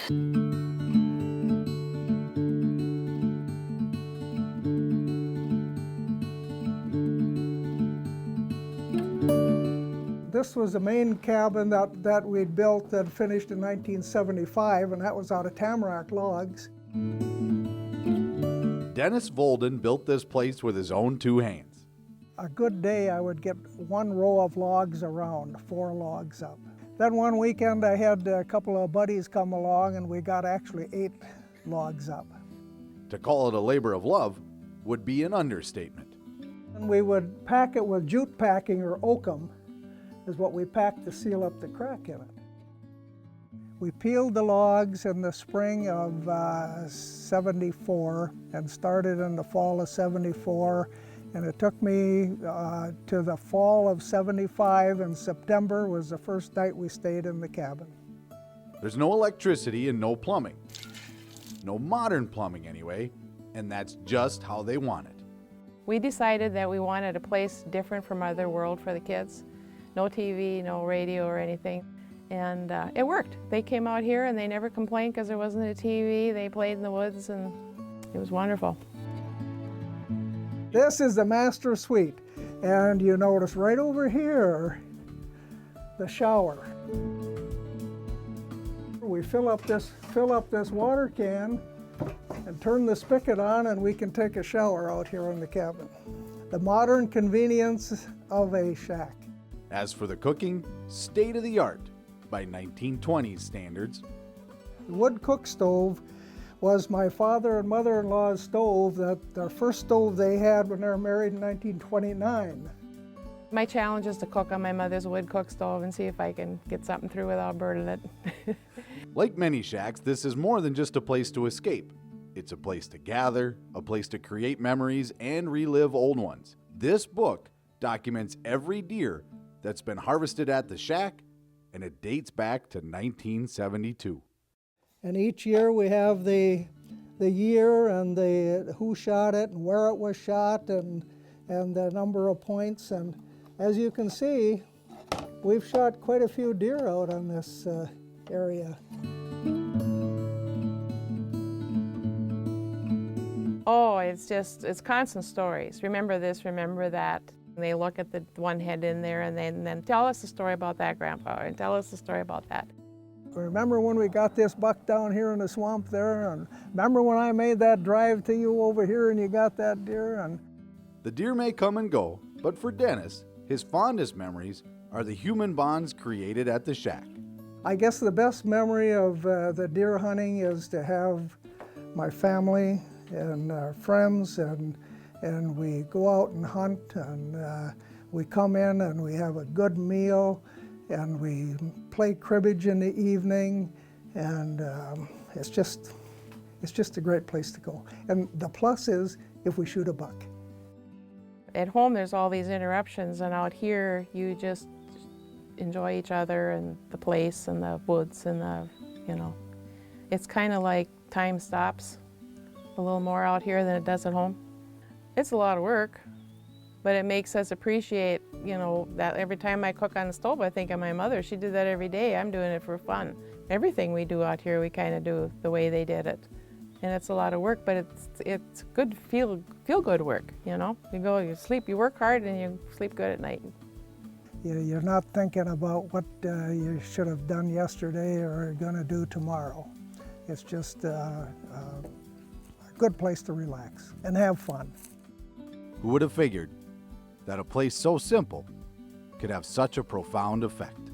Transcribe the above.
This was the main cabin that we'd built and finished in 1975, and that was out of tamarack logs. Dennis Volden built this place with his own two hands. A good day, I would get one row of logs around, 4 logs up. Then one weekend, I had a couple of buddies come along, and we got actually 8 logs up. To call it a labor of love would be an understatement. And we would pack it with jute packing, or oakum, is what we packed to seal up the crack in it. We peeled the logs in the spring of 74 and started in the fall of 74, and it took me to the fall of 75, and September was the first night we stayed in the cabin. There's no electricity and no plumbing. No modern plumbing anyway, and that's just how they want it. We decided that we wanted a place different from other world for the kids. No TV, no radio or anything. And it worked. They came out here and they never complained because there wasn't a TV. They played in the woods and it was wonderful. This is the master suite. And you notice right over here, the shower. We fill up this water can and turn the spigot on, and we can take a shower out here in the cabin. The modern convenience of a shack. As for the cooking, state-of-the-art by 1920s standards. The wood cook stove was my father and mother-in-law's stove, their first stove they had when they were married in 1929. My challenge is to cook on my mother's wood cook stove and see if I can get something through without burning it. Like many shacks, this is more than just a place to escape. It's a place to gather, a place to create memories and relive old ones. This book documents every deer that's been harvested at the shack, and it dates back to 1972. And each year we have the year and the who shot it and where it was shot and the number of points. And as you can see, we've shot quite a few deer out on this area. Oh, it's constant stories. Remember this, remember that. They look at the one head in there and then tell us the story about that, Grandpa, and tell us the story about that. Remember when we got this buck down here in the swamp there? And remember when I made that drive to you over here and you got that deer? And the deer may come and go, but for Dennis, his fondest memories are the human bonds created at the shack. I guess the best memory of the deer hunting is to have my family and friends, and we go out and hunt, and we come in and we have a good meal, and we play cribbage in the evening, and it's just a great place to go. And the plus is if we shoot a buck. At home there's all these interruptions, and out here you just enjoy each other and the place and the woods and it's kind of like time stops a little more out here than it does at home. It's a lot of work, but it makes us appreciate, that every time I cook on the stove, I think of my mother. She did that every day. I'm doing it for fun. Everything we do out here, we kind of do the way they did it. And it's a lot of work, but it's good, feel good work, You go, you sleep, you work hard, and you sleep good at night. You're not thinking about what you should have done yesterday or are going to do tomorrow. It's just a good place to relax and have fun. Who would have figured that a place so simple could have such a profound effect?